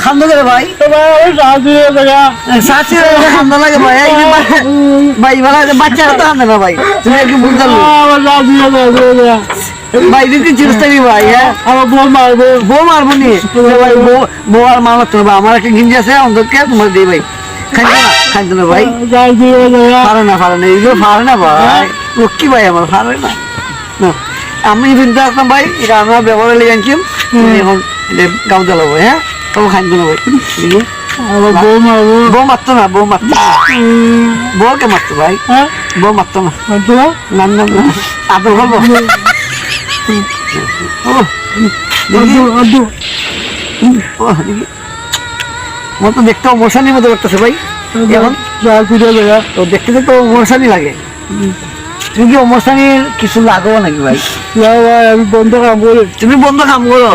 খান্দা লাগে ভাই, খান্দা লাগে ভাই, ভাই বাচ্চারা তো খান্দে না ভাই, তুমি একটু বুঝতে ভাই দিদি চিরস্থায়ী ভাই। হ্যাঁ আমার বউ মারবো নি ভাই, বউ আর মারতে হবে। আমার একটা গিঞ্জি আছে অন্তকে তোমার দিই ভাই, খাইতো না ভাই, পারে না এগুলো পারে না ভাই, লক্ষ্মী ভাই আমার পারে না। আমি কিন্তু আসলাম ভাই, এটা আমরা ব্যবহারে লেগে আনছিলাম, এখন গাঁও জ্বালাবো। হ্যাঁ তবু খাইতো না ভাই, বউ মারতো না, বউকে মারতো ভাই, বউ মারতো না, আদর করবো। আমার তো দেখতে মশানির মতো লাগতেছে ভাই, এখন দেখতে দেখতে মশানি লাগে। তুমি কি মশানির কিছু লাগো নাকি ভাই? আমি বন্ধ কাম করি, তুমি বন্ধ কাম করো।